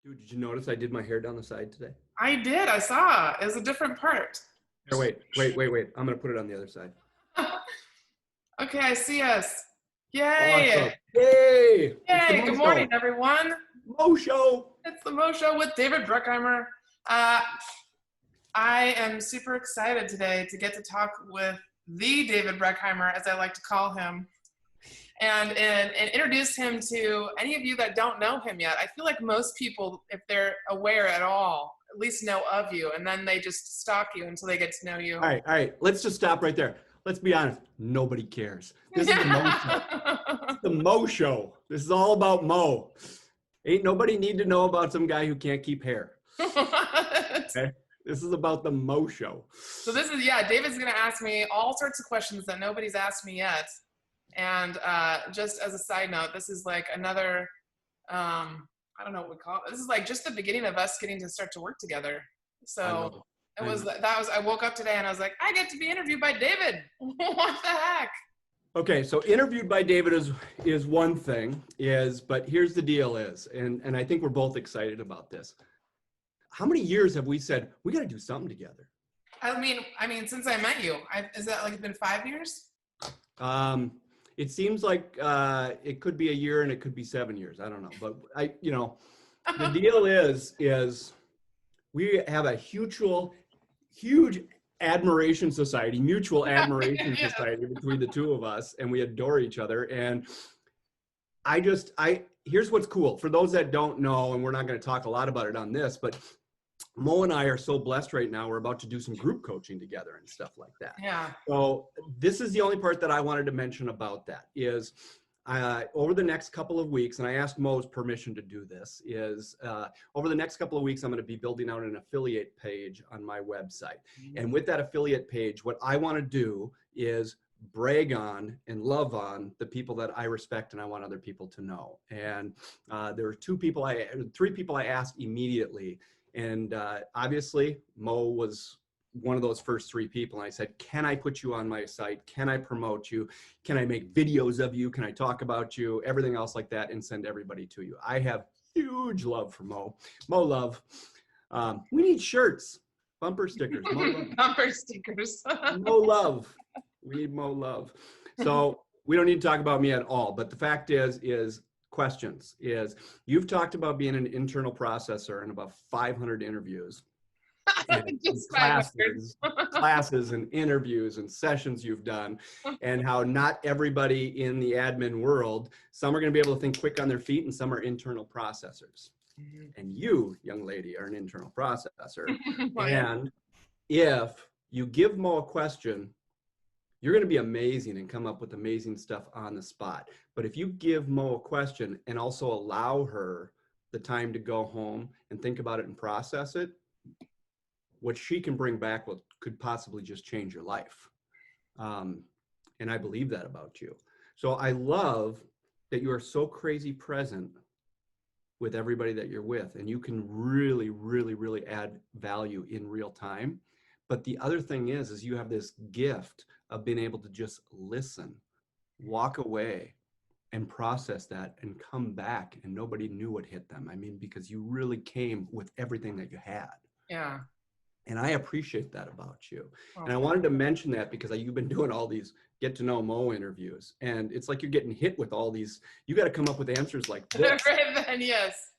Dude, did you notice I did my hair down the side today? I did. I saw. It was a different part. Here, wait. I'm going to put it on the other side. Okay, I see us. Yay! Awesome. Hey, it's the Yay! Mo Good Show. morning, everyone. Mo Show. It's the Mo Show with David Breckheimer. I am super excited today to get to talk with the David Breckheimer, as I like to call him, and introduce him to any of you that don't know him yet. I feel like most people, if they're aware at all, at least know of you, and then they just stalk you until they get to know you. All right. Let's just stop right there. Let's be honest. Nobody cares. This is the Mo Show. It's the Mo Show. This is all about Mo. Ain't nobody need to know about some guy who can't keep hair. Okay? This is about the Mo Show. So this is, David's going to ask me all sorts of questions that nobody's asked me yet. And just as a side note, this is like another, I don't know what we call it. This is like just the beginning of us getting to start to work together. So I woke up today and I was like, I get to be interviewed by David. What the heck? Okay, so interviewed by David is one thing, but here's the deal and I think we're both excited about this. How many years have we said, we got to do something together? I mean, since I met you, is that like been 5 years? It seems like it could be a year and it could be 7 years. I don't know, but the deal is we have a huge admiration society, mutual admiration society between the two of us, and we adore each other. And here's what's cool for those that don't know, and we're not going to talk a lot about it on this, but Mo and I are so blessed right now. We're about to do some group coaching together and stuff like that. Yeah. So this is the only part that I wanted to mention about that is over the next couple of weeks, and I asked Mo's permission to do this, over the next couple of weeks, I'm going to be building out an affiliate page on my website. And with that affiliate page, what I want to do is brag on and love on the people that I respect and I want other people to know. And there were three people I asked immediately. And obviously, Mo was one of those first three people. And I said, can I put you on my site? Can I promote you? Can I make videos of you? Can I talk about you? Everything else like that and send everybody to you. I have huge love for Mo. Mo love. We need shirts, bumper stickers. Mo love. Bumper stickers. Mo love. We need Mo love. So we don't need to talk about me at all. But the fact is questions is you've talked about being an internal processor in about 500 interviews. And classes and interviews and sessions you've done, and how not everybody in the admin world, some are going to be able to think quick on their feet and some are internal processors. And you, young lady, are an internal processor. And if you give Mo a question, you're going to be amazing and come up with amazing stuff on the spot. But if you give Mo a question and also allow her the time to go home and think about it and process it, what she can bring back could possibly just change your life. And I believe that about you. So I love that you are so crazy present with everybody that you're with, and you can really, really, really add value in real time. But the other thing is you have this gift of being able to just listen, walk away, and process that and come back, and nobody knew what hit them. I mean, because you really came with everything that you had. Yeah. And I appreciate that about you. And I wanted to mention that because you've been doing all these get to know Mo interviews. And it's like you're getting hit with all these, you got to come up with answers like this. Right then, yes.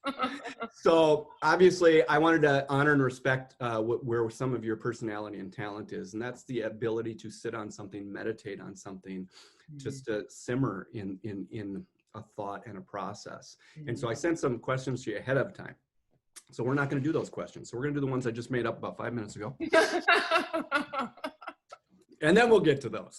So obviously I wanted to honor and respect where some of your personality and talent is. And that's the ability to sit on something, meditate on something, just to simmer in a thought and a process. And so I sent some questions to you ahead of time. So we're not going to do those questions. So we're going to do the ones I just made up about 5 minutes ago. And then we'll get to those.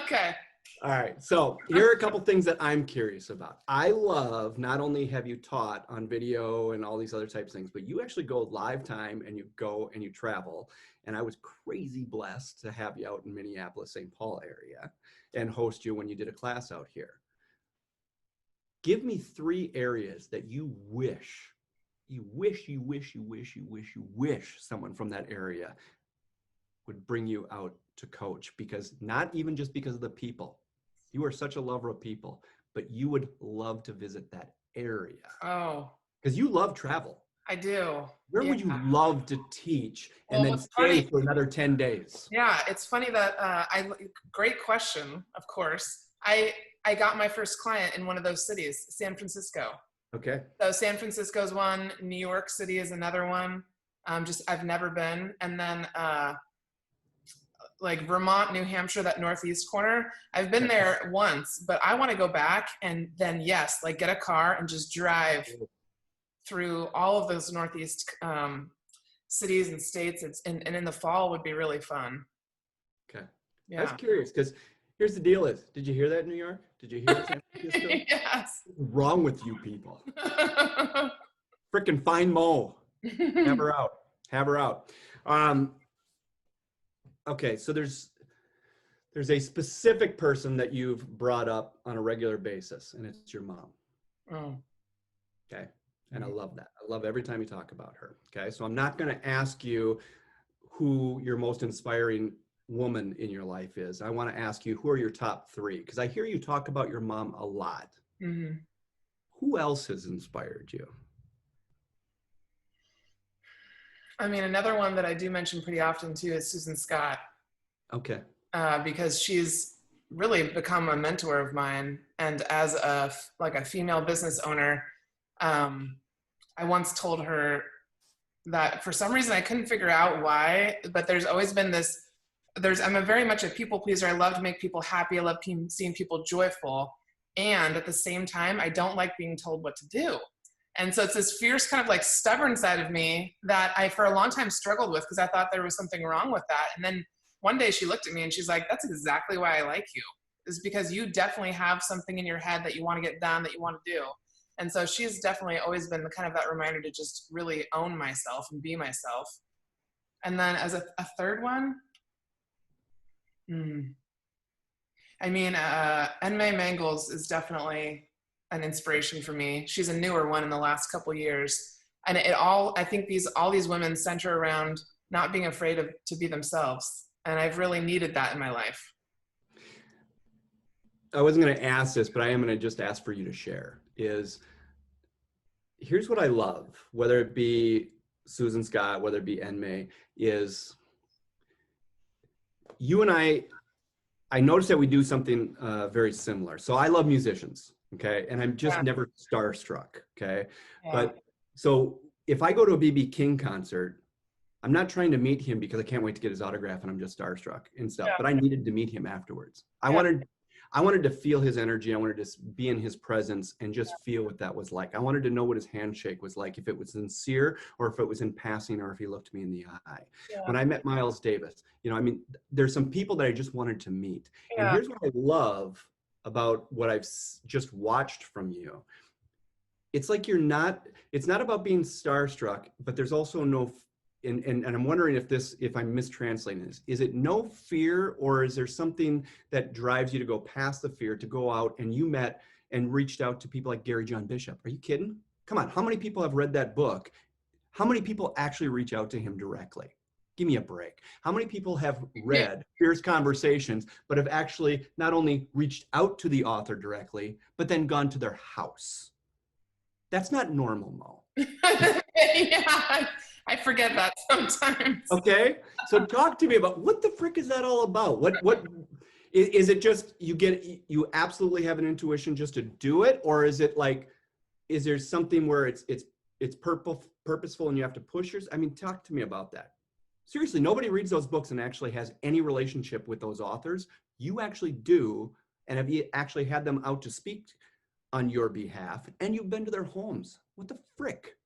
Okay. All right. So here are a couple things that I'm curious about. I love, not only have you taught on video and all these other types of things, but you actually go live time and you go and you travel. And I was crazy blessed to have you out in Minneapolis, St. Paul area and host you when you did a class out here. Give me 3 areas that you wish someone from that area would bring you out to coach, because not even just because of the people. You are such a lover of people, but you would love to visit that area. Oh. Because you love travel. I do. Where Yeah. would you love to teach and Well, then what's stay funny, for another 10 days? yeah, it's funny that great question, of course. I got my first client in one of those cities, San Francisco. Okay. So San Francisco's one, New York City is another one. Just I've never been. And then like Vermont, New Hampshire, that northeast corner. I've been there once, but I want to go back and then yes, like get a car and just drive through all of those northeast cities and states. And in the fall would be really fun. Okay. I was Yeah. curious because here's the deal is, did you hear that, New York? Did you hear it, San Francisco? Yes. What's wrong with you people? Frickin' find Mo. Have her out. Have her out. Okay, so there's a specific person that you've brought up on a regular basis, and it's your mom. Oh. Okay, and I love that. I love every time you talk about her. Okay, so I'm not going to ask you who your most inspiring woman in your life is. I want to ask you who are your top three, because I hear you talk about your mom a lot. Mm-hmm. Who else has inspired you? I mean, another one that I do mention pretty often too is Susan Scott. Okay. Because she's really become a mentor of mine. And as a female business owner, I once told her that for some reason I couldn't figure out why, but there's always been I'm a very much a people pleaser. I love to make people happy. I love seeing people joyful. And at the same time, I don't like being told what to do. And so it's this fierce kind of like stubborn side of me that I for a long time struggled with because I thought there was something wrong with that. And then one day she looked at me and she's like, that's exactly why I like you, is because you definitely have something in your head that you want to get done, that you want to do. And so she's definitely always been the kind of that reminder to just really own myself and be myself. And then as a third one, I mean, Enmei Mangels is definitely an inspiration for me. She's a newer one in the last couple years. And I think all these women center around not being afraid to be themselves. And I've really needed that in my life. I wasn't going to ask this, but I am going to just ask for you to share here's what I love, whether it be Susan Scott, whether it be Enmei, is you and I noticed that we do something very similar. So I love musicians. Okay. And I'm just never starstruck. Okay. Yeah. But so if I go to a BB King concert, I'm not trying to meet him because I can't wait to get his autograph and I'm just starstruck and stuff, but I needed to meet him afterwards. I wanted to feel his energy. I wanted to be in his presence and just feel what that was like. I wanted to know what his handshake was like, if it was sincere or if it was in passing or if he looked me in the eye. Yeah. When I met Miles Davis, there's some people that I just wanted to meet. Yeah. And here's what I love about what I've just watched from you. It's like it's not about being starstruck, but there's also no, and I'm wondering if I'm mistranslating this. Is it no fear, or is there something that drives you to go past the fear, to go out and you met and reached out to people like Gary John Bishop? Are you kidding? Come on. How many people have read that book? How many people actually reach out to him directly? Give me a break. How many people have read Fierce Conversations, but have actually not only reached out to the author directly, but then gone to their house? That's not normal, Mo. Yeah, I forget that sometimes. Okay, so talk to me about what the frick is that all about? What is it? Just you absolutely have an intuition just to do it, or is it like, is there something where it's purposeful and you have to push yourself? I mean, talk to me about that. Seriously, nobody reads those books and actually has any relationship with those authors. You actually do, and have you actually had them out to speak on your behalf, and you've been to their homes. What the frick?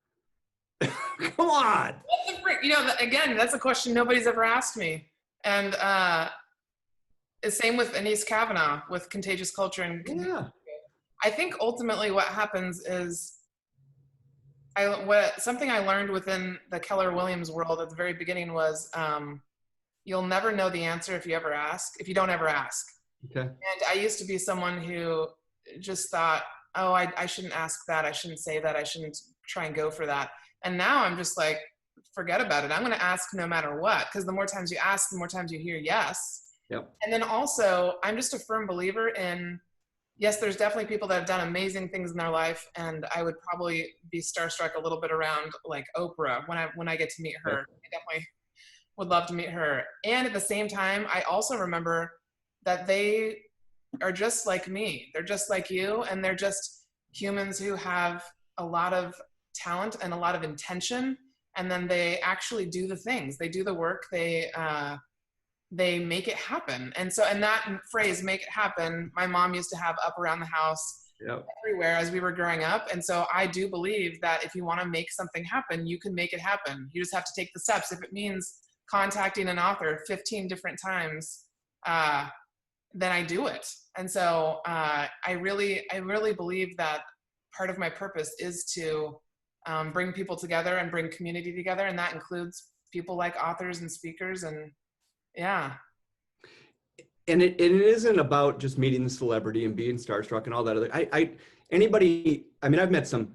Come on. What the frick? Again, that's a question nobody's ever asked me. And the same with Anise Kavanaugh with Contagious Culture. And yeah. I think ultimately what happens is something I learned within the Keller Williams world at the very beginning was you'll never know the answer if you don't ever ask. Okay. And I used to be someone who just thought, oh, I shouldn't ask that. I shouldn't say that. I shouldn't try and go for that. And now I'm just like, forget about it. I'm going to ask no matter what, because the more times you ask, the more times you hear yes. Yep. And then also, I'm just a firm believer in yes, there's definitely people that have done amazing things in their life, and I would probably be starstruck a little bit around like Oprah when I get to meet her. I definitely would love to meet her. And at the same time, I also remember that they are just like me. They're just like you, and they're just humans who have a lot of talent and a lot of intention, and then they actually do the things. They do the work. They make it happen. And so, and that phrase, make it happen, my mom used to have up around the house everywhere as we were growing up. And so I do believe that if you want to make something happen, you can make it happen. You just have to take the steps. If it means contacting an author 15 different times, then I do it. And so I really believe that part of my purpose is to bring people together and bring community together. And that includes people like authors and speakers. And yeah. And it isn't about just meeting the celebrity and being starstruck and all that other, I've met some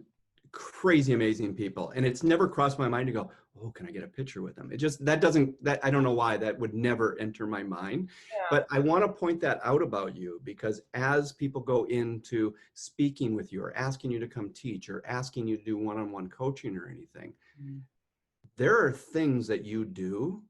crazy, amazing people, and it's never crossed my mind to go, oh, can I get a picture with them? It just, I don't know why that would never enter my mind. Yeah. But I want to point that out about you, because as people go into speaking with you or asking you to come teach or asking you to do one-on-one coaching or anything, there are things that you do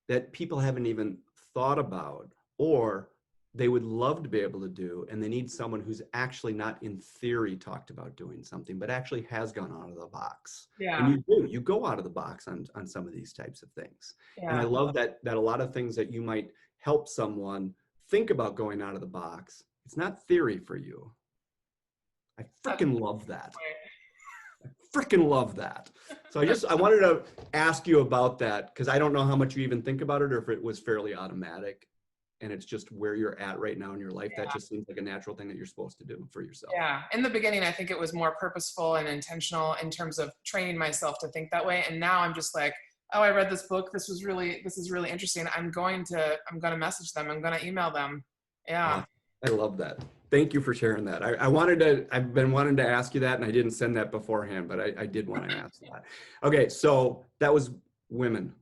that people haven't even thought about, or they would love to be able to do, and they need someone who's actually not in theory talked about doing something, but actually has gone out of the box. Yeah. And you go out of the box on some of these types of things. Yeah. And I love that a lot of things that you might help someone think about going out of the box, it's not theory for you. I freaking love that. Freaking love that. So I wanted to ask you about that, because I don't know how much you even think about it, or if it was fairly automatic and it's just where you're at right now in your life. Yeah. That just seems like a natural thing that you're supposed to do for yourself. Yeah. In the beginning, I think it was more purposeful and intentional in terms of training myself to think that way. And now I'm just like, oh, I read this book. This is really interesting. I'm going to message them. I'm going to email them. Yeah. I love that. Thank you for sharing that. I've been wanting to ask you that, and I didn't send that beforehand, but I did want to ask that. Okay. So that was women.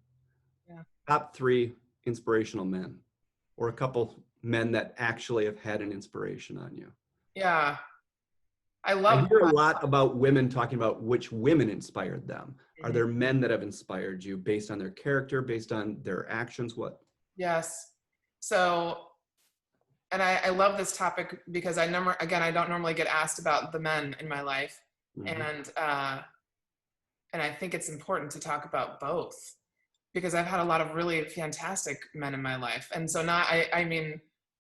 Yeah. Top 3 inspirational men, or a couple men that actually have had an inspiration on you. Yeah. I hear a lot about women talking about which women inspired them. Mm-hmm. Are there men that have inspired you based on their character, based on their actions? What? Yes. So, and I love this topic because I don't normally get asked about the men in my life. Mm-hmm. And I think it's important to talk about both, because I've had a lot of really fantastic men in my life. And so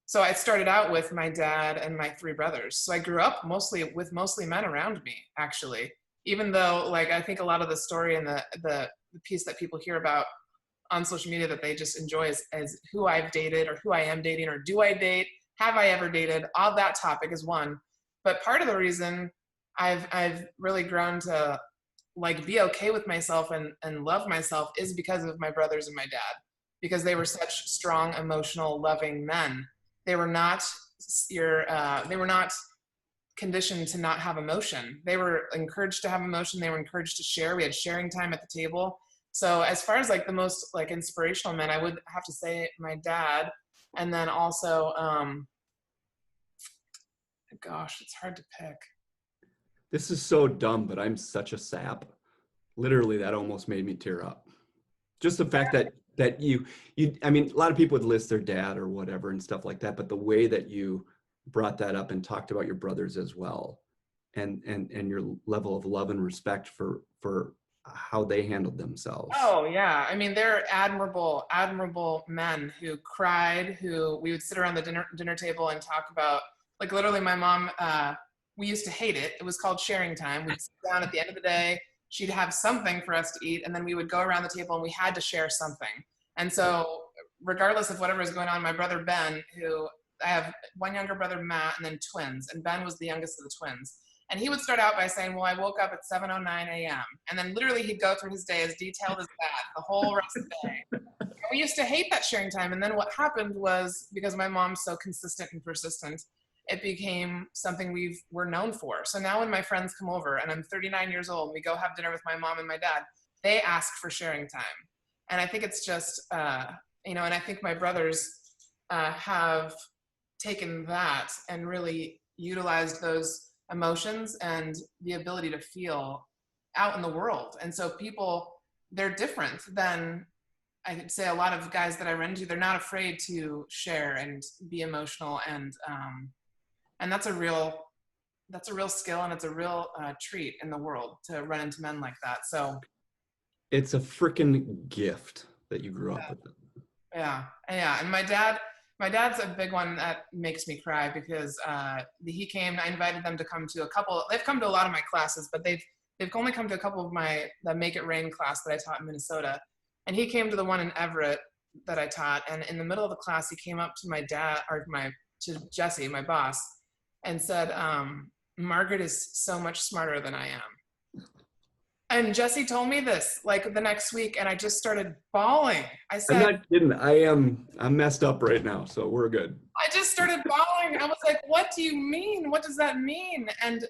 so I started out with my dad and my 3 brothers. So I grew up mostly men around me, actually, even though, like, I think a lot of the story and the piece that people hear about on social media that they just enjoy as who I've dated or who I am dating, or do I date? Have I ever dated? All that topic is one. But part of the reason I've really grown to like be okay with myself and love myself is because of my brothers and my dad, because they were such strong, emotional, loving men. They were not conditioned to not have emotion. They were encouraged to have emotion. They were encouraged to share. We had sharing time at the table. So as far as like the most like inspirational men, I would have to say my dad, and then also, gosh, it's hard to pick. This is so dumb, but I'm such a sap. Literally, that almost made me tear up. Just the fact that you, I mean, a lot of people would list their dad or whatever and stuff like that, but the way that you brought that up and talked about your brothers as well, and your level of love and respect for how they handled themselves. Oh yeah. I mean, they're admirable men who cried, who we would sit around the dinner table and talk about, like, literally my mom, we used to hate it. It was called sharing time. We'd sit down at the end of the day, she'd have something for us to eat, and then we would go around the table and we had to share something. And so regardless of whatever was going on, my brother Ben, who I have one younger brother, Matt, and then twins, and Ben was the youngest of the twins. And he would start out by saying, well, I woke up at 7:09 a.m. And then literally he'd go through his day as detailed as that, the whole rest of the day. And we used to hate that sharing time. And then what happened was, because my mom's so consistent and persistent, it became something we're known for. So now when my friends come over, and I'm 39 years old, and we go have dinner with my mom and my dad, they ask for sharing time. And I think it's just, and I think my brothers have taken that and really utilized those emotions and the ability to feel out in the world. And so people, they're different than, I could say, a lot of guys that I run into. They're not afraid to share and be emotional, and that's a real skill, and it's a real treat in the world to run into men like that. So it's a freaking gift that you grew up with it. Yeah. And my dad's a big one that makes me cry, because he came. I invited them to come to a couple. They've come to a lot of my classes, but they've only come to a couple of the Make It Rain class that I taught in Minnesota. And he came to the one in Everett that I taught. And in the middle of the class, he came up to my dad, to Jesse, my boss, and said, Margaret is so much smarter than I am. And Jesse told me this like the next week, and I just started bawling. I said, I'm not kidding. I'm messed up right now, so we're good. I just started bawling. I was like, what do you mean? What does that mean? And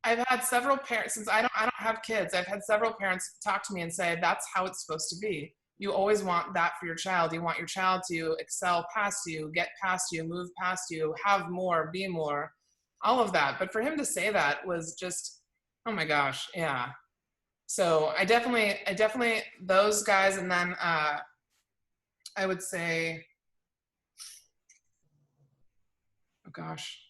I've had several parents, since I don't have kids, I've had several parents talk to me and say, that's how it's supposed to be. You always want that for your child. You want your child to excel past you, get past you, move past you, have more, be more, all of that. But for him to say that was just, oh my gosh, yeah. So I definitely those guys. And then I would say, oh gosh,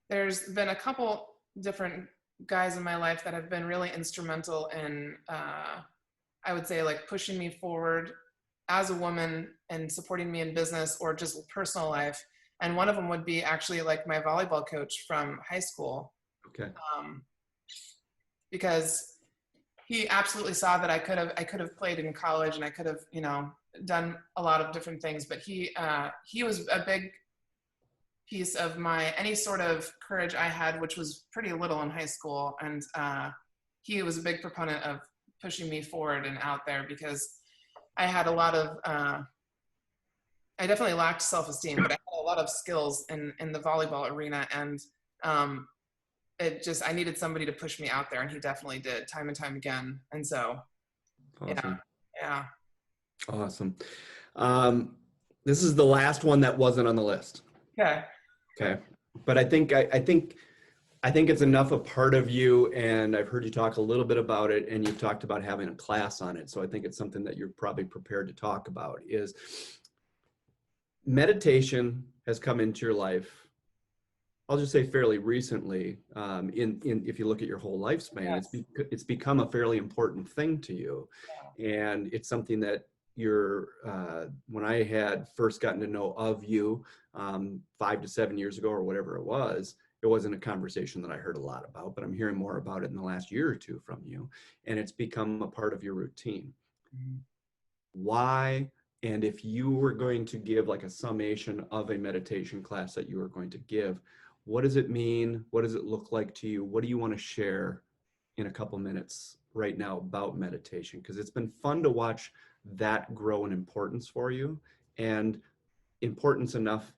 there's been a couple different guys in my life that have been really instrumental in, I would say, like pushing me forward as a woman and supporting me in business or just personal life. And one of them would be actually like my volleyball coach from high school. Okay. Because he absolutely saw that I could have played in college, and I could have, done a lot of different things, but he was a big piece of any sort of courage I had, which was pretty little in high school. And he was a big proponent of pushing me forward and out there, because I had a lot of, I definitely lacked self-esteem, but I had a lot of skills in the volleyball arena. And I needed somebody to push me out there, and he definitely did, time and time again. And so, Awesome. Yeah. Awesome. This is the last one that wasn't on the list. Okay. But I think it's enough a part of you, and I've heard you talk a little bit about it, and you've talked about having a class on it. So I think it's something that you're probably prepared to talk about. Is meditation has come into your life, I'll just say fairly recently. If you look at your whole lifespan, yes, it's become a fairly important thing to you. Yeah. And it's something that when I had first gotten to know of you 5 to 7 years ago or whatever it wasn't a conversation that I heard a lot about, but I'm hearing more about it in the last year or two from you, and it's become a part of your routine. Mm-hmm. Why? And if you were going to give like a summation of a meditation class that you were going to give, what does it mean? What does it look like to you? What do you want to share in a couple minutes right now about meditation? Because it's been fun to watch that grow in importance for you, and importance enough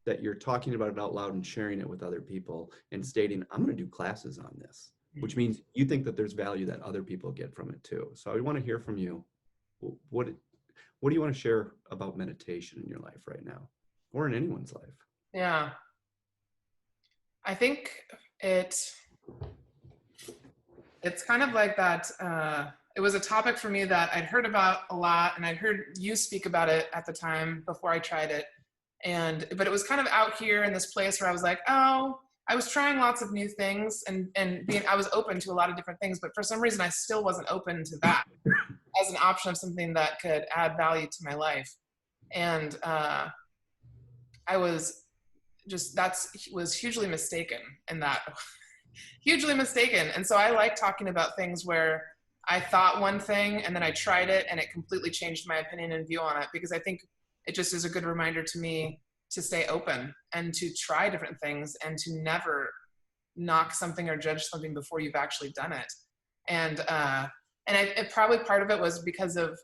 that you're talking about it out loud and sharing it with other people and stating, I'm going to do classes on this, which means you think that there's value that other people get from it too. So I want to hear from you. What do you want to share about meditation in your life right now, or in anyone's life? Yeah. I think it's kind of like that. It was a topic for me that I'd heard about a lot, and I'd heard you speak about it at the time before I tried it. But it was kind of out here in this place where I was like, oh, I was trying lots of new things, and I was open to a lot of different things, but for some reason I still wasn't open to that as an option of something that could add value to my life. And I was hugely mistaken in that. Hugely mistaken. And so I like talking about things where I thought one thing and then I tried it and it completely changed my opinion and view on it, because I think it just is a good reminder to me to stay open and to try different things and to never knock something or judge something before you've actually done it. And probably part of it was because of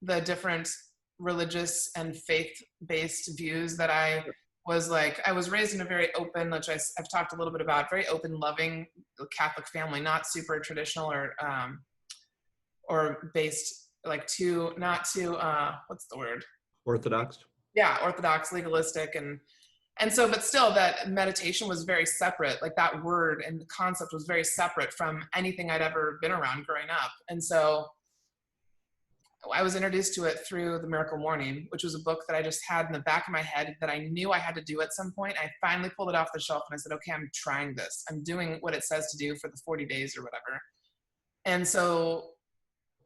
the different religious and faith-based views that I was raised in a very open, which I've talked a little bit about, very open, loving Catholic family, not super traditional or based like not too, what's the word? Orthodox. Yeah, orthodox, legalistic, and so, but still, that meditation was very separate. Like that word and the concept was very separate from anything I'd ever been around growing up. And so I was introduced to it through The Miracle Morning, which was a book that I just had in the back of my head that I knew I had to do at some point. I finally pulled it off the shelf and I said, okay, I'm trying this. I'm doing what it says to do for the 40 days or whatever. And so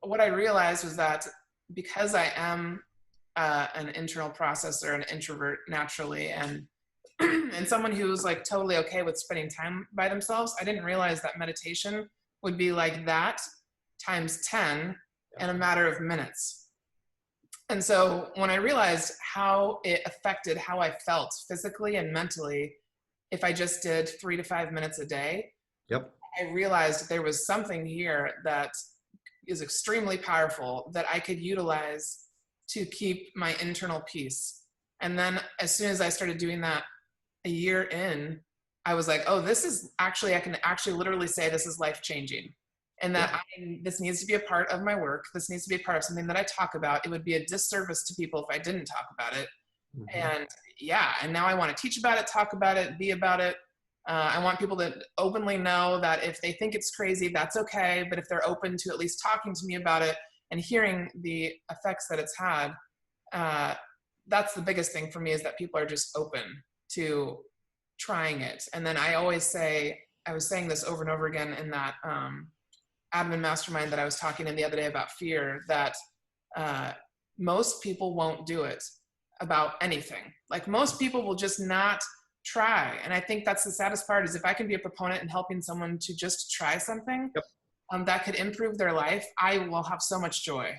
what I realized was that because I am an internal processor, an introvert naturally, and and someone who's like totally okay with spending time by themselves, I didn't realize that meditation would be like that times 10 in a matter of minutes. And so when I realized how it affected how I felt physically and mentally, if I just did 3 to 5 minutes a day, Yep. I realized there was something here that is extremely powerful that I could utilize to keep my internal peace. And then as soon as I started doing that a year in, I was like, oh, this is actually, I can actually literally say this is life-changing. And that this needs to be a part of my work. This needs to be a part of something that I talk about. It would be a disservice to people if I didn't talk about it. And yeah, and now I want to teach about it, talk about it, be about it. I want people to openly know that if they think it's crazy, that's okay. But if they're open to at least talking to me about it and hearing the effects that it's had, that's the biggest thing for me, is that people are just open to trying it. And then I always say, I was saying this over and over again in that admin mastermind that I was talking in the other day about fear, that most people won't do it about anything. Like most people will just not try. And I think that's the saddest part, is if I can be a proponent in helping someone to just try something that could improve their life, I will have so much joy.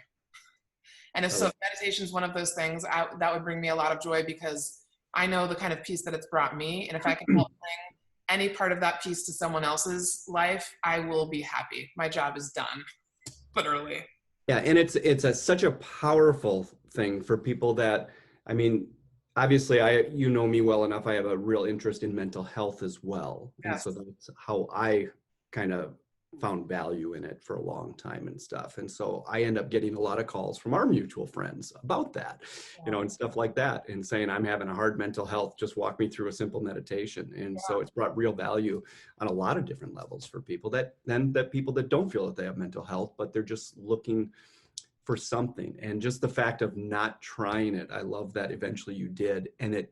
And if meditation is one of those things, that would bring me a lot of joy, because I know the kind of peace that it's brought me. And if I can help bring any part of that peace to someone else's life, I will be happy. My job is done, literally. Yeah, and it's such a powerful thing for people that, I mean, obviously you know me well enough. I have a real interest in mental health as well. Yes. And so that's how I kind of found value in it for a long time and stuff. And so I end up getting a lot of calls from our mutual friends about that, you know, and stuff like that, and saying, I'm having a hard mental health, just walk me through a simple meditation. And so it's brought real value on a lot of different levels for people that people that don't feel that they have mental health, but they're just looking for something. And just the fact of not trying it, I love that eventually you did. And it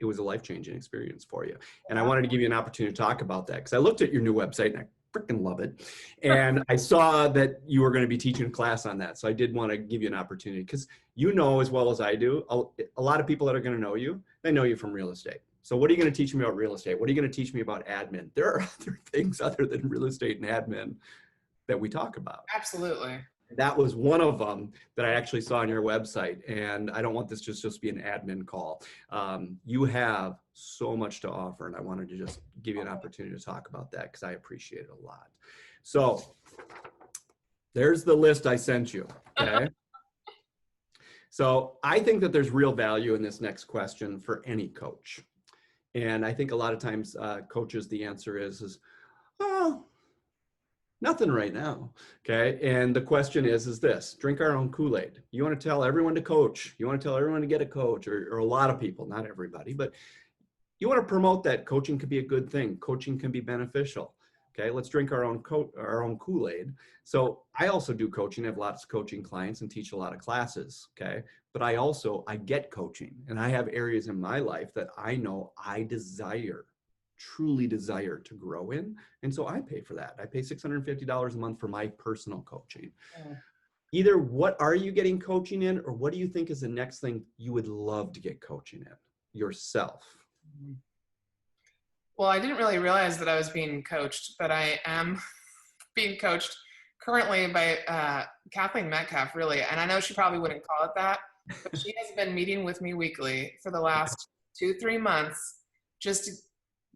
was a life-changing experience for you. And I wanted to give you an opportunity to talk about that, because I looked at your new website and I freaking love it. And I saw that you were going to be teaching a class on that. So I did want to give you an opportunity, because you know as well as I do, a lot of people that are going to know you, they know you from real estate. So what are you going to teach me about real estate? What are you going to teach me about admin? There are other things other than real estate and admin that we talk about. Absolutely. That was one of them that I actually saw on your website. And I don't want this just to be an admin call. You have so much to offer, and I wanted to just give you an opportunity to talk about that, because I appreciate it a lot. So there's the list I sent you. Okay. So I think that there's real value in this next question for any coach. And I think a lot of times coaches, the answer is, oh, nothing right now. Okay. And the question is this: drink our own Kool-Aid. You want to tell everyone to coach. You want to tell everyone to get a coach, or a lot of people, not everybody, but you want to promote that coaching could be a good thing. Coaching can be beneficial. Okay. Let's drink our own Kool-Aid. So I also do coaching. I have lots of coaching clients and teach a lot of classes. Okay. But I get coaching, and I have areas in my life that I know I truly desire to grow in. And so I pay for that. I pay $650 a month for my personal coaching. Either what are you getting coaching in, or what do you think is the next thing you would love to get coaching in yourself? Well, I didn't really realize that I was being coached, but I am being coached currently by Kathleen Metcalf, really. And I know she probably wouldn't call it that, but she has been meeting with me weekly for the last 2-3 months, just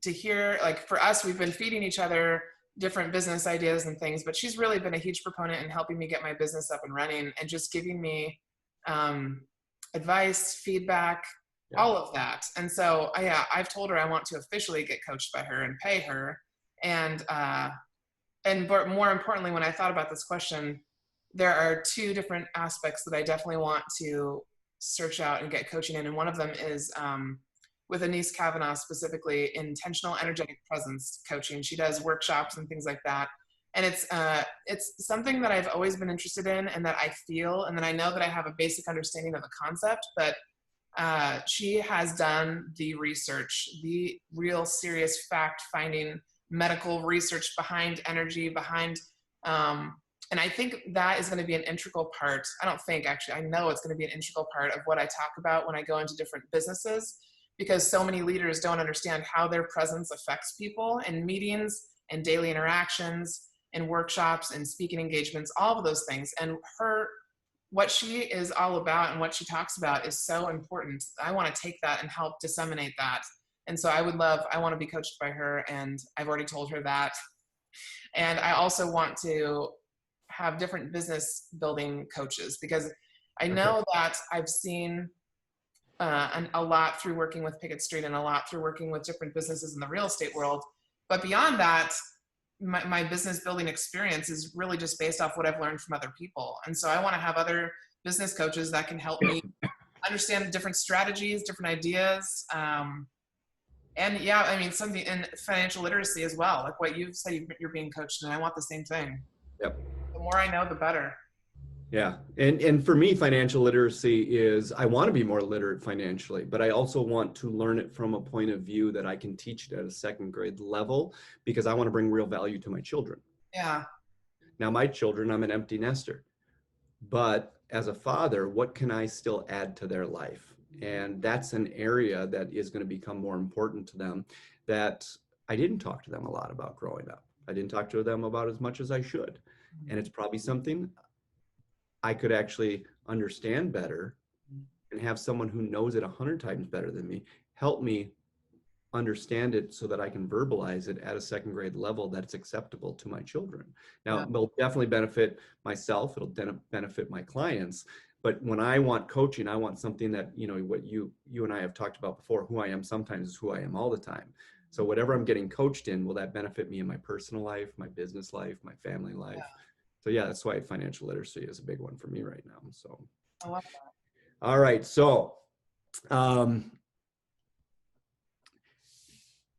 to hear, like, for us, we've been feeding each other different business ideas and things, but she's really been a huge proponent in helping me get my business up and running, and just giving me advice, feedback, all of that. And so I've told her I want to officially get coached by her and pay her. And more importantly, when I thought about this question, there are 2 different aspects that I definitely want to search out and get coaching in. And one of them is with Anise Kavanaugh, specifically intentional energetic presence coaching. She does workshops and things like that. And it's something that I've always been interested in, and that I feel, and then I know that I have a basic understanding of the concept, but she has done the research, the real serious fact-finding medical research behind energy, behind, and I think that is going to be an integral part. I don't think, actually, I know it's going to be an integral part of what I talk about when I go into different businesses, because so many leaders don't understand how their presence affects people in meetings and daily interactions and workshops and speaking engagements, all of those things. And what she is all about and what she talks about is so important. I want to take that and help disseminate that. And so I want to be coached by her, and I've already told her that. And I also want to have different business building coaches, because I know that I've seen a lot through working with Pickett Street and a lot through working with different businesses in the real estate world. But beyond that, my business building experience is really just based off what I've learned from other people. And so I want to have other business coaches that can help me understand different strategies, different ideas. And yeah, I mean, something in financial literacy as well, like what you've said, you're being coached, and I want the same thing. Yep. The more I know, the better. Yeah. And for me, financial literacy is, I want to be more literate financially, but I also want to learn it from a point of view that I can teach it at a second grade level, because I want to bring real value to my children. Yeah. Now, my children, I'm an empty nester, but as a father, what can I still add to their life? And that's an area that is going to become more important to them, that I didn't talk to them a lot about growing up. I didn't talk to them about as much as I should. And it's probably something I could actually understand better, and have someone who knows it 100 times better than me help me understand it, so that I can verbalize it at a second grade level that's acceptable to my children. Now, it'll definitely benefit myself. It'll benefit my clients. But when I want coaching, I want something that, what you and I have talked about before, who I am sometimes is who I am all the time. So whatever I'm getting coached in, will that benefit me in my personal life, my business life, my family life? Yeah. So yeah, that's why financial literacy is a big one for me right now. So I love that. All right. So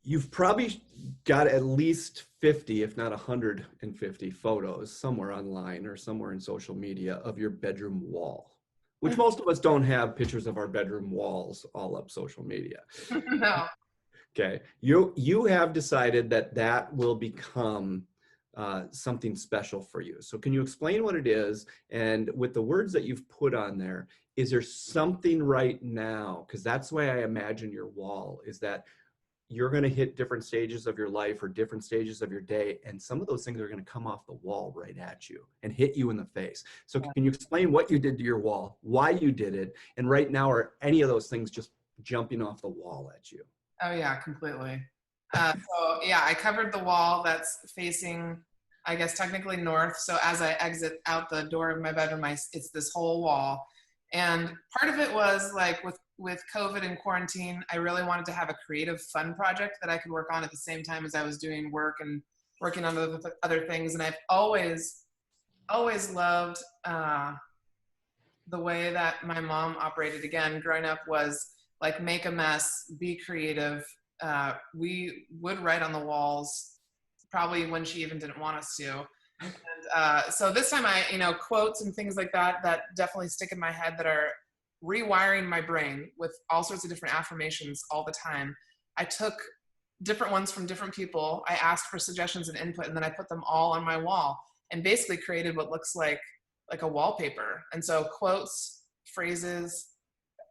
you've probably got at least 50, if not 150 photos somewhere online or somewhere in social media of your bedroom wall, which most of us don't have pictures of our bedroom walls all up social media. No. Okay. You have decided that will become something special for you. So can you explain what it is? And with the words that you've put on there, is there something right now? Because that's the way I imagine your wall, is that you're going to hit different stages of your life or different stages of your day, and some of those things are going to come off the wall right at you and hit you in the face. So can you explain what you did to your wall, why you did it, and right now are any of those things just jumping off the wall at you? Oh yeah, completely. So yeah, I covered the wall that's facing, I guess, technically north. So as I exit out the door of my bedroom, it's this whole wall. And part of it was like with COVID and quarantine, I really wanted to have a creative, fun project that I could work on at the same time as I was doing work and working on other things. And I've always loved the way that my mom operated. Again, growing up was like, make a mess, be creative. We would write on the walls, probably when she even didn't want us to. And so this time quotes and things like that definitely stick in my head, that are rewiring my brain with all sorts of different affirmations all the time. I took different ones from different people. I asked for suggestions and input, and then I put them all on my wall and basically created what looks like a wallpaper. And so quotes, phrases,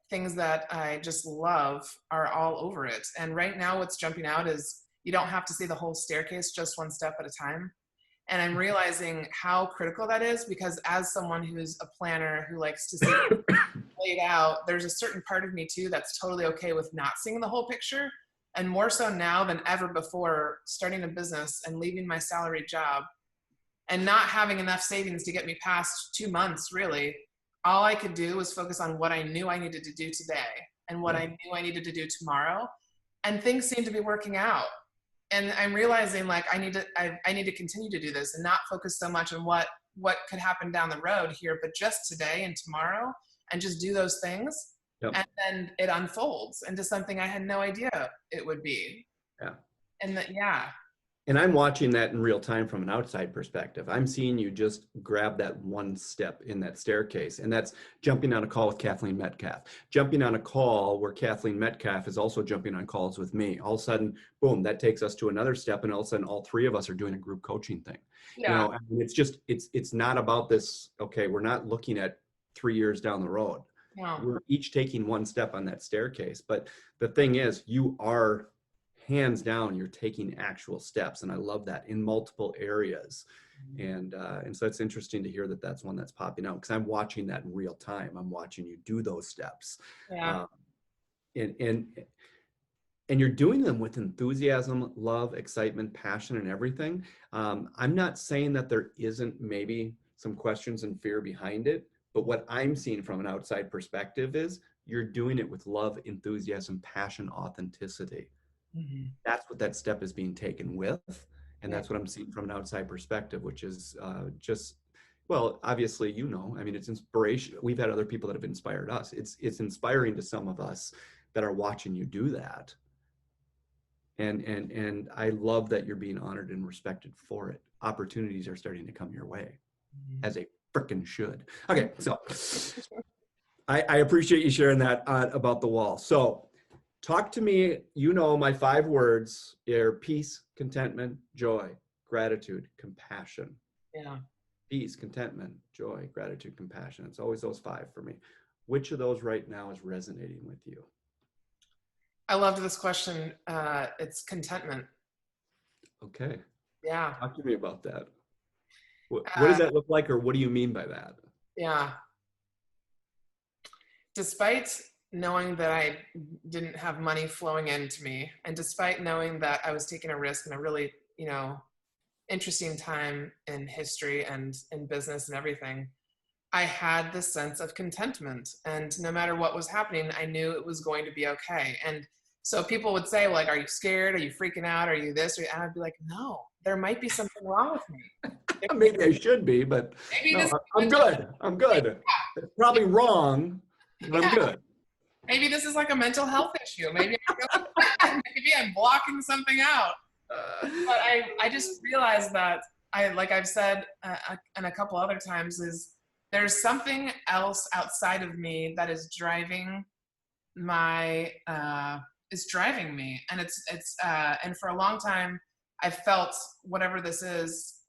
things that I just love are all over it. And right now what's jumping out is, you don't have to see the whole staircase, just one step at a time. And I'm realizing how critical that is, because as someone who's a planner who likes to see it laid out, there's a certain part of me too that's totally okay with not seeing the whole picture. And more so now than ever before, starting a business and leaving my salaried job and not having enough savings to get me past 2 months, really, all I could do was focus on what I knew I needed to do today and what I knew I needed to do tomorrow. And things seem to be working out. And I'm realizing like I need to continue to do this and not focus so much on what could happen down the road here, but just today and tomorrow, and just do those things. Yep. And then it unfolds into something I had no idea it would be. Yeah. And that, yeah. And I'm watching that in real time from an outside perspective. I'm seeing you just grab that one step in that staircase, and that's jumping on a call with Kathleen Metcalf, jumping on a call where Kathleen Metcalf is also jumping on calls with me. All of a sudden, boom, that takes us to another step, and all of a sudden, all three of us are doing a group coaching thing. Yeah. You know, I mean, it's not about this, okay, we're not looking at 3 years down the road. No. We're each taking one step on that staircase. But the thing is, you are hands down, you're taking actual steps, and I love that in multiple areas. And so it's interesting to hear that that's one that's popping out, because I'm watching that in real time. I'm watching you do those steps. Yeah. And you're doing them with enthusiasm, love, excitement, passion, and everything. I'm not saying that there isn't maybe some questions and fear behind it, but what I'm seeing from an outside perspective is you're doing it with love, enthusiasm, passion, authenticity. Mm-hmm. That's what that step is being taken with. And that's what I'm seeing from an outside perspective, which is just, well, obviously, you know, I mean, it's inspiration. We've had other people that have inspired us. It's inspiring to some of us that are watching you do that. And I love that you're being honored and respected for it. Opportunities are starting to come your way, as they frickin' should. Okay, so I appreciate you sharing that about the wall. So talk to me, you know, my 5 words are peace, contentment, joy, gratitude, compassion. Yeah. Peace, contentment, joy, gratitude, compassion. It's always those 5 for me. Which of those right now is resonating with you? I loved this question. It's contentment. Okay. Yeah. Talk to me about that. What does that look like, or what do you mean by that? Yeah. Despite knowing that I didn't have money flowing into me, and despite knowing that I was taking a risk in a really, you know, interesting time in history and in business and everything, I had this sense of contentment. And no matter what was happening, I knew it was going to be okay. And so people would say, like, are you scared? Are you freaking out? Are you this? And I'd be like, no, there might be something wrong with me. Maybe I should be, but no, I'm good. I'm good. Yeah. It's probably wrong, but I'm good. Maybe this is like a mental health issue. Maybe I'm blocking something out. But I just realized that like I've said and a couple other times, is there's something else outside of me that is driving me, and it's and for a long time I've felt whatever this is,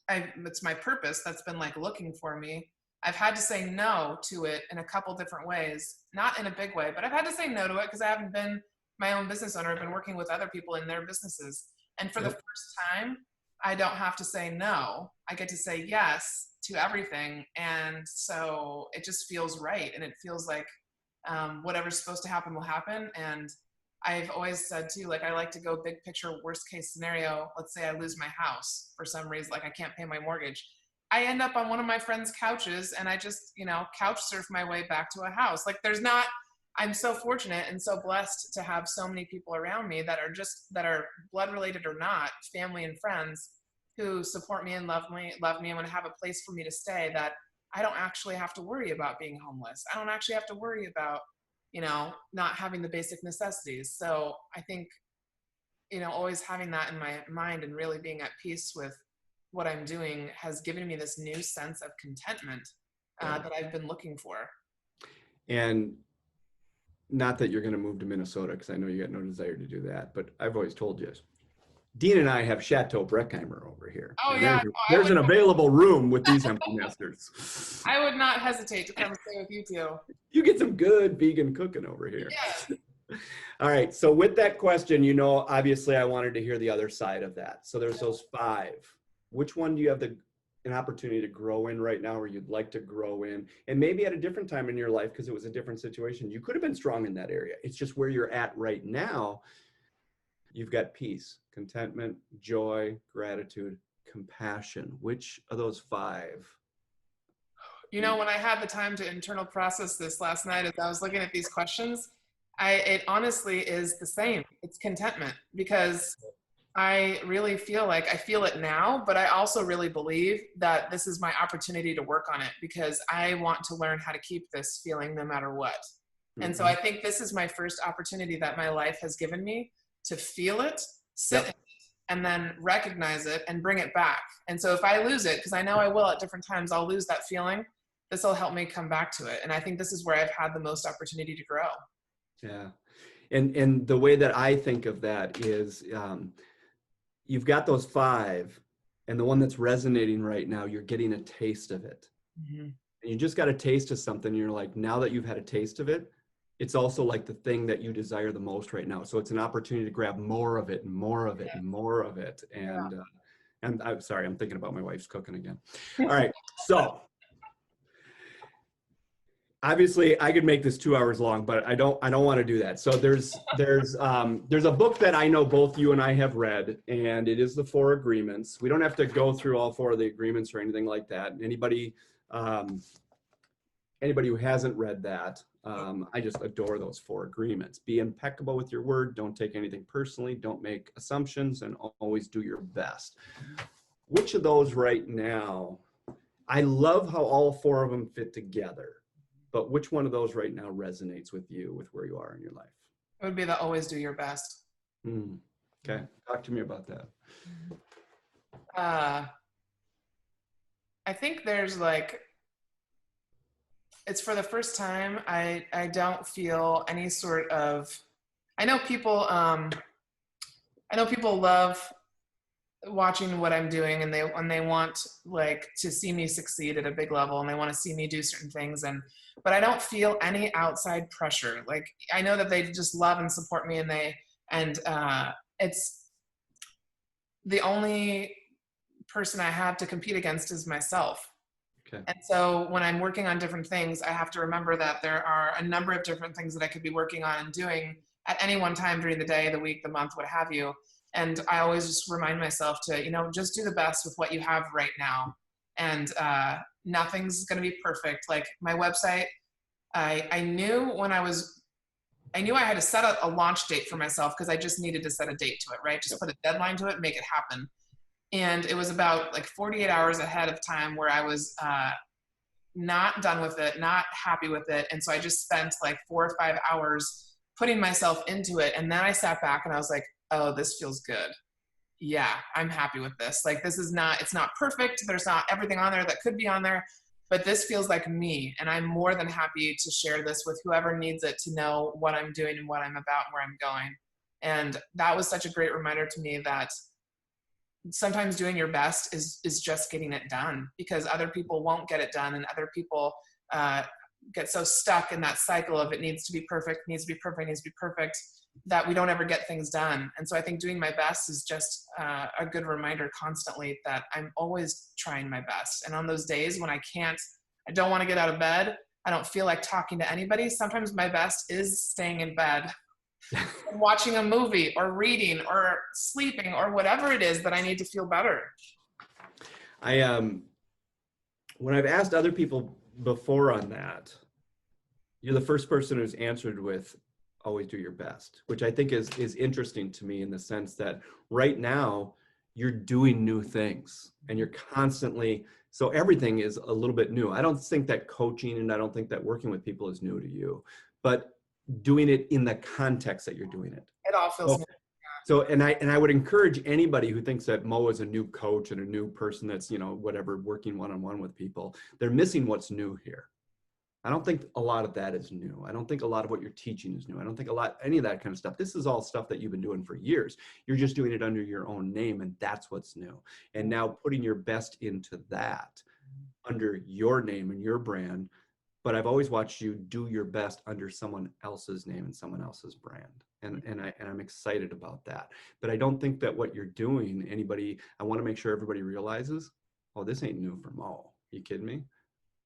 it's my purpose that's been like looking for me. I've had to say no to it in a couple different ways, not in a big way, but I've had to say no to it because I haven't been my own business owner. I've been working with other people in their businesses. And for the first time, I don't have to say no. I get to say yes to everything. And so it just feels right. And it feels like whatever's supposed to happen will happen. And I've always said too, like, I like to go big picture, worst case scenario. Let's say I lose my house for some reason, like I can't pay my mortgage. I end up on one of my friends' couches and I just, you know, couch surf my way back to a house. Like I'm so fortunate and so blessed to have so many people around me that are blood related or not, family and friends, who support me and love me and want to have a place for me to stay, that I don't actually have to worry about being homeless. I don't actually have to worry about, you know, not having the basic necessities. So I think, you know, always having that in my mind and really being at peace with what I'm doing has given me this new sense of contentment that I've been looking for. And not that you're going to move to Minnesota, because I know you got no desire to do that, but I've always told you, Dean and I have Chateau Breckheimer over here. Oh, yeah. There's an available room with these empty nesters. I would not hesitate to come stay with you two. You get some good vegan cooking over here. Yes. All right. So with that question, you know, obviously I wanted to hear the other side of that. So there's those 5. Which one do you have an opportunity to grow in right now, or you'd like to grow in? And maybe at a different time in your life, because it was a different situation, you could have been strong in that area. It's just where you're at right now. You've got peace, contentment, joy, gratitude, compassion. Which of those 5? You know, when I had the time to internal process this last night, as I was looking at these questions, it honestly is the same. It's contentment, because I really feel like I feel it now, but I also really believe that this is my opportunity to work on it because I want to learn how to keep this feeling no matter what. And so I think this is my first opportunity that my life has given me to feel it, sit in it, and then recognize it and bring it back. And so if I lose it, because I know I will at different times, I'll lose that feeling. This will help me come back to it. And I think this is where I've had the most opportunity to grow. Yeah. And the way that I think of that is, you've got those 5, and the one that's resonating right now, you're getting a taste of it. Mm-hmm. And you just got a taste of something. You're like, now that you've had a taste of it, it's also like the thing that you desire the most right now. So it's an opportunity to grab more of it and more of it and more of it. And I'm sorry, I'm thinking about my wife's cooking again. All right. So obviously I could make this 2 hours long, but I don't want to do that. So there's a book that I know both you and I have read, and it is the 4 Agreements. We don't have to go through all 4 of the agreements or anything like that. Anybody who hasn't read that, I just adore those 4 agreements. Be impeccable with your word. Don't take anything personally. Don't make assumptions, and always do your best. Which of those right now, I love how all 4 of them fit together, but which one of those right now resonates with you, with where you are in your life? It would be the always do your best. Okay. Talk to me about that. I think there's it's for the first time, I don't feel any sort of, I know people love watching what I'm doing, and they want to see me succeed at a big level, and they want to see me do certain things, but I don't feel any outside pressure. Like, I know that they just love and support me, and it's the only person I have to compete against is myself. Okay. And so when I'm working on different things, I have to remember that there are a number of different things that I could be working on and doing at any one time during the day, the week, the month, what have you. And I always just remind myself to, just do the best with what you have right now. And nothing's going to be perfect. Like my website, I knew I had to set a launch date for myself because I just needed to set a date to it, right? Just put a deadline to it, make it happen. And it was about 48 hours ahead of time where I was not done with it, not happy with it. And so I just spent 4 or 5 hours putting myself into it. And then I sat back and I was like, oh, this feels good. Yeah, I'm happy with this. It's not perfect. There's not everything on there that could be on there, but this feels like me. And I'm more than happy to share this with whoever needs it to know what I'm doing and what I'm about and where I'm going. And that was such a great reminder to me that sometimes doing your best is just getting it done, because other people won't get it done, and other people get so stuck in that cycle of it needs to be perfect, that we don't ever get things done. And so I think doing my best is just a good reminder constantly that I'm always trying my best. And on those days when I don't want to get out of bed, I don't feel like talking to anybody, sometimes my best is staying in bed watching a movie or reading or sleeping or whatever it is that I need to feel better. When I've asked other people before on that, you're the first person who's answered with always do your best, which I think is interesting to me in the sense that right now you're doing new things and you're constantly, so everything is a little bit new. I don't think that coaching and I don't think that working with people is new to you, but doing it in the context that you're doing it. It all feels new. So, and I would encourage anybody who thinks that Mo is a new coach and a new person that's, whatever, working one-on-one with people, they're missing what's new here. I don't think a lot of that is new. I don't think a lot of what you're teaching is new. I don't think any of that kind of stuff. This is all stuff that you've been doing for years. You're just doing it under your own name, and that's what's new. And now putting your best into that under your name and your brand. But I've always watched you do your best under someone else's name and someone else's brand. And I'm excited about that. But I don't think that what you're doing, I want to make sure everybody realizes, oh, this ain't new for Mo. Are you kidding me?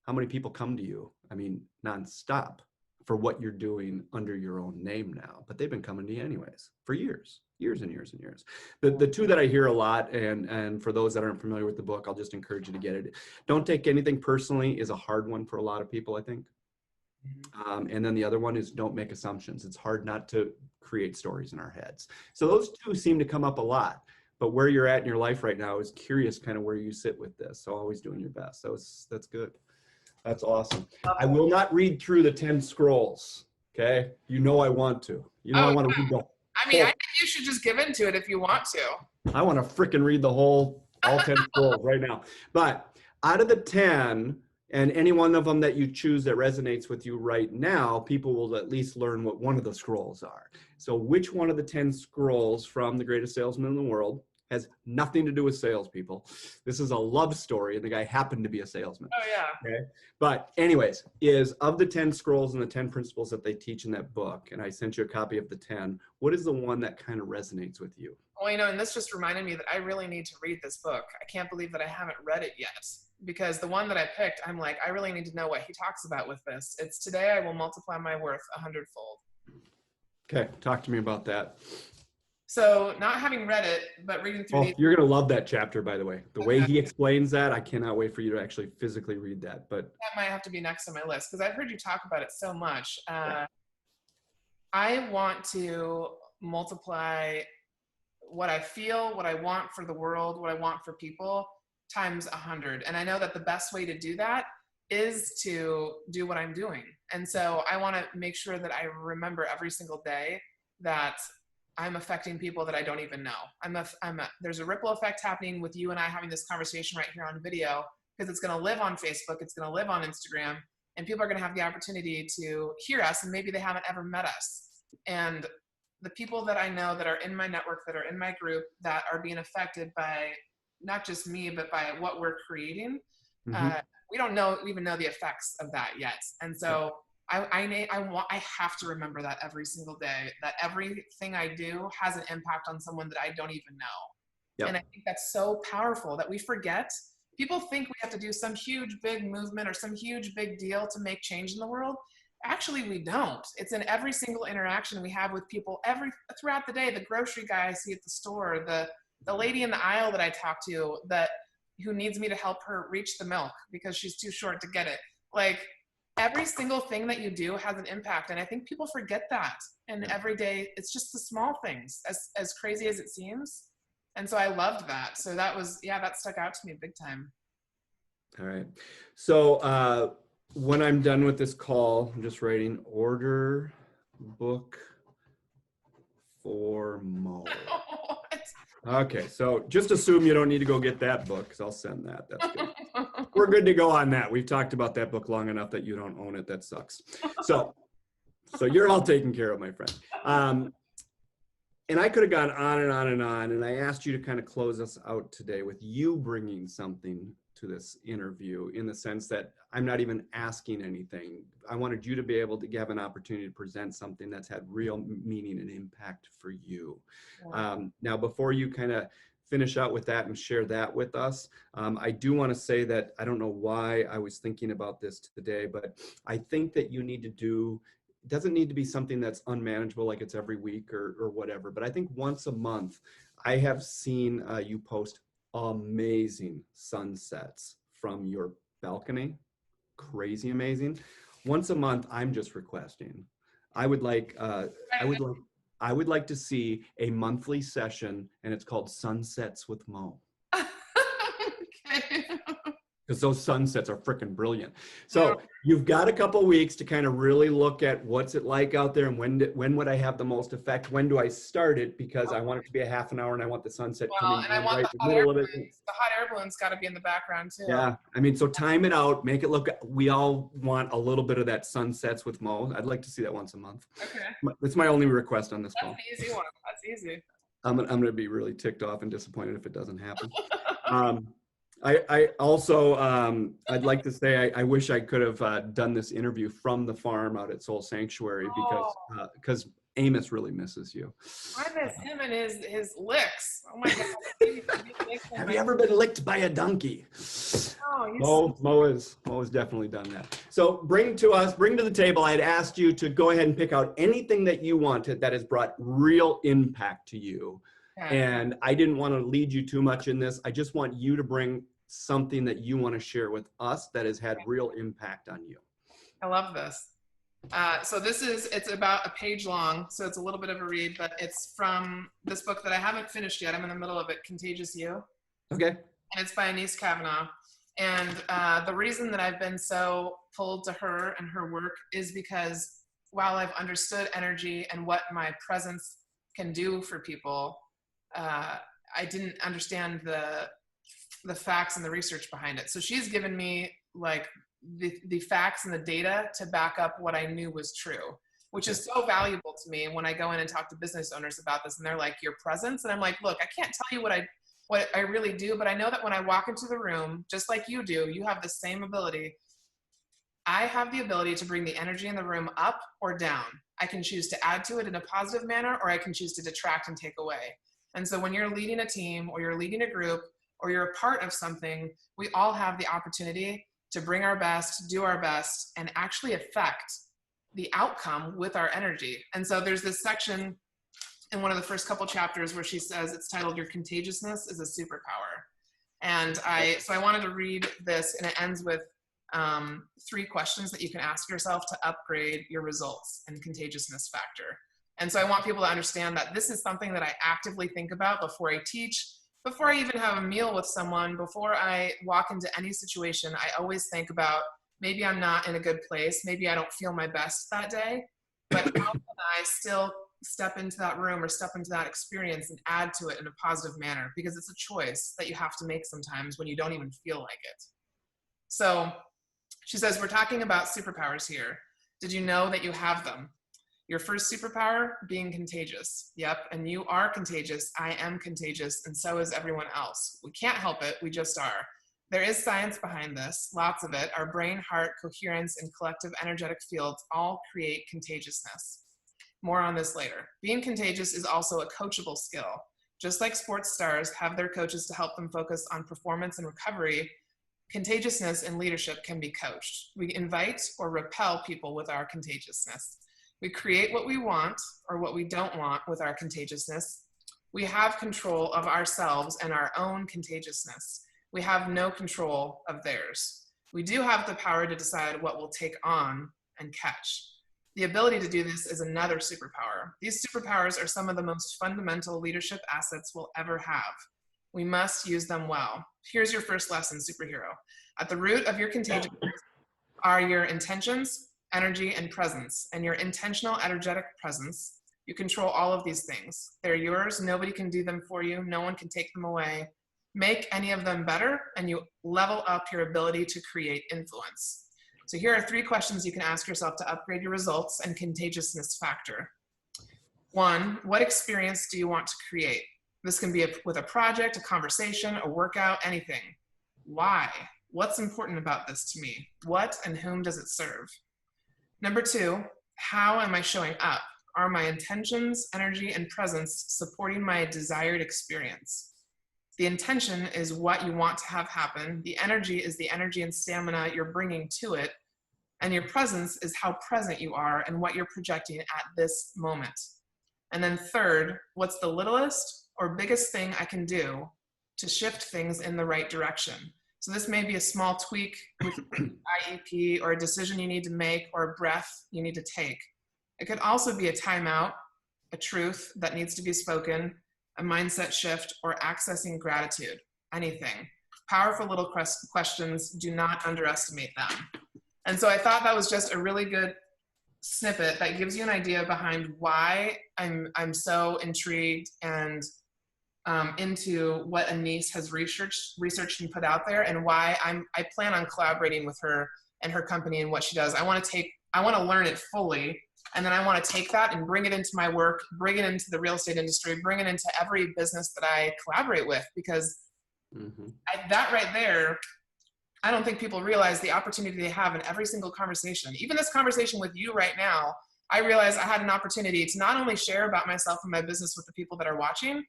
How many people come to you? I mean, nonstop for what you're doing under your own name now, but they've been coming to you anyways for years and years and years. The two that I hear a lot, and for those that aren't familiar with the book, I'll just encourage you to get it. Don't take anything personally is a hard one for a lot of people, I think. And then the other one is don't make assumptions. It's hard not to create stories in our heads. So those two seem to come up a lot. but where you're at in your life right now is curious kind of where you sit with this. So always doing your best. So that's good. That's awesome. I will not read through the 10 scrolls. Okay. You know, I want to, I want to read the I mean, I think you should just give into it if you want to. I want to frickin' read all 10 scrolls right now. But out of the 10, and any one of them that you choose that resonates with you right now, people will at least learn what one of the scrolls are. So which one of the 10 scrolls from The Greatest Salesman in the World has nothing to do with salespeople? This is a love story, and the guy happened to be a salesman. Oh, yeah. Okay. But anyways, is of the 10 scrolls and the 10 principles that they teach in that book, and I sent you a copy of the 10, what is the one that kind of resonates with you? Well, and this just reminded me that I really need to read this book. I can't believe that I haven't read it yet, because the one that I picked, I'm like, I really need to know what he talks about with this. It's today I will multiply my worth 100-fold. Okay, talk to me about that. So not having read it, but reading through you're going to love that chapter, by the way. The way he explains that, I cannot wait for you to actually physically read that. But that might have to be next on my list, because I've heard you talk about it so much. I want to multiply what I feel, what I want for the world, what I want for people, times 100. And I know that the best way to do that is to do what I'm doing. And so I want to make sure that I remember every single day that I'm affecting people that I don't even know. There's a ripple effect happening with you and I having this conversation right here on video, because it's going to live on Facebook, it's going to live on Instagram, and people are going to have the opportunity to hear us, and maybe they haven't ever met us. And the people that I know that are in my network, that are in my group, that are being affected by not just me, but by what we're creating, we don't even know the effects of that yet. And so I have to remember that every single day, that everything I do has an impact on someone that I don't even know. Yep. And I think that's so powerful that we forget. People think we have to do some huge big movement or some huge big deal to make change in the world. Actually, we don't. It's in every single interaction we have with people throughout the day. The grocery guy I see at the store, the lady in the aisle that I talk to who needs me to help her reach the milk because she's too short to get it. Like, every single thing that you do has an impact. And I think people forget that. And every day, it's just the small things, as crazy as it seems. And so I loved that. So that stuck out to me big time. All right. So when I'm done with this call, I'm just writing order book for Mo. Okay, so just assume you don't need to go get that book, because I'll send that. That's good. We're good to go on that. We've talked about that book long enough that you don't own it. That sucks. So you're all taken care of, my friend. And I could have gone on and on and on, and I asked you to kind of close us out today with you bringing something to this interview, in the sense that I'm not even asking anything. I wanted you to be able to have an opportunity to present something that's had real meaning and impact for you. Wow. Now, before you kind of finish out with that and share that with us, I do want to say that I don't know why I was thinking about this today, but I think that you need to do, it doesn't need to be something that's unmanageable, like it's every week or whatever, but I think once a month, I have seen you post amazing sunsets from your balcony. Crazy amazing. Once a month, I'm just requesting. I would like to see a monthly session, and it's called Sunsets with Mo. Okay. Because those sunsets are freaking brilliant. So you've got a couple weeks to kind of really look at what's it like out there, and when would I have the most effect? When do I start it? Because I want it to be a half an hour, and I want the sunset coming and I want right the in the middle of it. The hot air balloon's got to be in the background too. Yeah, I mean, so time it out, make it look. We all want a little bit of that sunsets with Mo. I'd like to see that once a month. Okay. That's my only request on this call. That's an easy one. That's easy. I'm going to be really ticked off and disappointed if it doesn't happen. I also, I'd like to say, I wish I could have done this interview from the farm out at Soul Sanctuary, because Amos really misses you. I miss him and his licks. Oh my God. Have you ever been licked by a donkey? Oh, Mo has definitely done that. So bring to the table, I had asked you to go ahead and pick out anything that you wanted that has brought real impact to you. Okay. And I didn't want to lead you too much in this. I just want you to bring something that you want to share with us that has had real impact on you. I love this. So it's about a page long, so it's a little bit of a read, but it's from this book that I haven't finished yet. I'm in the middle of it, Contagious You. Okay. And it's by Anise Kavanaugh. And the reason that I've been so pulled to her and her work is because while I've understood energy and what my presence can do for people, I didn't understand the facts and the research behind it. So she's given me like the facts and the data to back up what I knew was true, which is so valuable to me when I go in and talk to business owners about this, and they're like, your presence. And I'm like, look, I can't tell you what I really do, but I know that when I walk into the room, just like you do, you have the same ability. I have the ability to bring the energy in the room up or down. I can choose to add to it in a positive manner, or I can choose to detract and take away. And so when you're leading a team or you're leading a group or you're a part of something, we all have the opportunity to bring our best, do our best, and actually affect the outcome with our energy. And so there's this section in one of the first couple chapters where she says, it's titled, Your Contagiousness is a Superpower. And so I wanted to read this, and it ends with 3 questions that you can ask yourself to upgrade your results and contagiousness factor. And so I want people to understand that this is something that I actively think about before I teach, before I even have a meal with someone, before I walk into any situation. I always think about, maybe I'm not in a good place, maybe I don't feel my best that day, but how can I still step into that room or step into that experience and add to it in a positive manner? Because it's a choice that you have to make sometimes when you don't even feel like it. So she says, we're talking about superpowers here. Did you know that you have them? Your first superpower, being contagious. Yep, and you are contagious. I am contagious, and so is everyone else. We can't help it, we just are. There is science behind this, lots of it. Our brain, heart, coherence, and collective energetic fields all create contagiousness. More on this later. Being contagious is also a coachable skill. Just like sports stars have their coaches to help them focus on performance and recovery, contagiousness in leadership can be coached. We invite or repel people with our contagiousness. We create what we want or what we don't want with our contagiousness. We have control of ourselves and our own contagiousness. We have no control of theirs. We do have the power to decide what we'll take on and catch. The ability to do this is another superpower. These superpowers are some of the most fundamental leadership assets we'll ever have. We must use them well. Here's your first lesson, superhero. At the root of your contagiousness are your intentions, energy, and presence. And your intentional, energetic presence, you control all of these things. They're yours. Nobody can do them for you. No one can take them away. Make any of them better, and you level up your ability to create influence. So here are 3 questions you can ask yourself to upgrade your results and contagiousness factor. 1, what experience do you want to create? This can be with a project, a conversation, a workout, anything. Why? What's important about this to me? What and whom does it serve? Number 2, how am I showing up? Are my intentions, energy, and presence supporting my desired experience? The intention is what you want to have happen. The energy is the energy and stamina you're bringing to it. And your presence is how present you are and what you're projecting at this moment. And then 3rd, what's the littlest or biggest thing I can do to shift things in the right direction? So this may be a small tweak with IEP or a decision you need to make or a breath you need to take. It could also be a timeout, a truth that needs to be spoken, a mindset shift, or accessing gratitude, anything. Powerful little questions, do not underestimate them. And so I thought that was just a really good snippet that gives you an idea behind why I'm so intrigued and into what Anise has researched and put out there, and why I plan on collaborating with her and her company and what she does. I want to learn it fully, and then I want to take that and bring it into my work, bring it into the real estate industry, bring it into every business that I collaborate with, because that right there, I don't think people realize the opportunity they have in every single conversation. Even this conversation with you right now, I realized I had an opportunity to not only share about myself and my business with the people that are watching,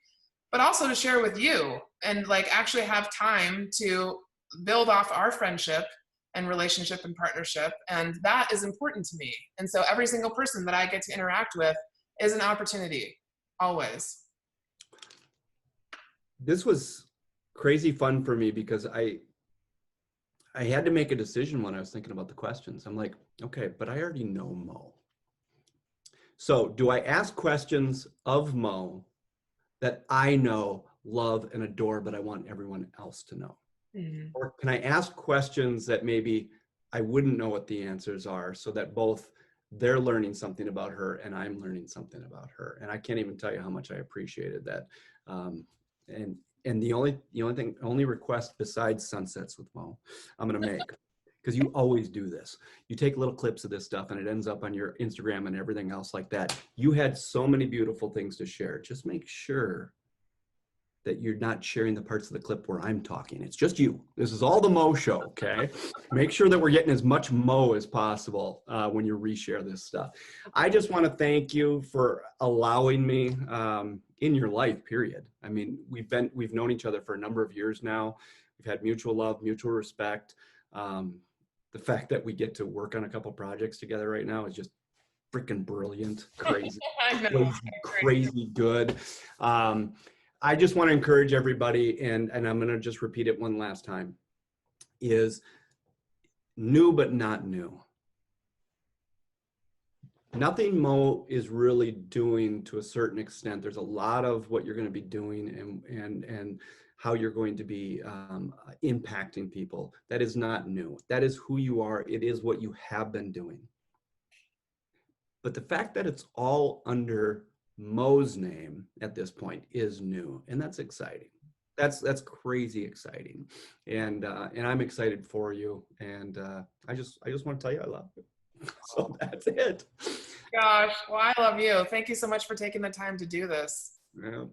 but also to share with you and like actually have time to build off our friendship and relationship and partnership. And that is important to me. And so every single person that I get to interact with is an opportunity, always. This was crazy fun for me because I had to make a decision when I was thinking about the questions. I'm like, okay, but I already know Mo. So do I ask questions of Mo that I know, love, and adore, but I want everyone else to know? Mhm. Or can I ask questions that maybe I wouldn't know what the answers are, so that both they're learning something about her and I'm learning something about her? And I can't even tell you how much I appreciated that. Um, and the only request besides sunsets with Mo I'm gonna make, because you always do this. You take little clips of this stuff and it ends up on your Instagram and everything else like that. You had so many beautiful things to share. Just make sure that you're not sharing the parts of the clip where I'm talking. It's just you. This is all the Mo show, okay? Make sure that we're getting as much Mo as possible when you reshare this stuff. I just want to thank you for allowing me in your life, period. I mean, we've known each other for a number of years now. We've had mutual love, mutual respect. The fact that we get to work on a couple projects together right now is just freaking brilliant, crazy, I know. crazy, crazy good. I just want to encourage everybody, and I'm going to just repeat it one last time, is new but not new. Nothing Mo is really doing to a certain extent. There's a lot of what you're going to be doing and how you're going to be impacting people. That is not new. That is who you are. It is what you have been doing. But the fact that it's all under Mo's name at this point is new, and that's exciting. That's crazy exciting, and I'm excited for you. And I just want to tell you I love you. So that's it. Gosh, well, I love you. Thank you so much for taking the time to do this. Yeah.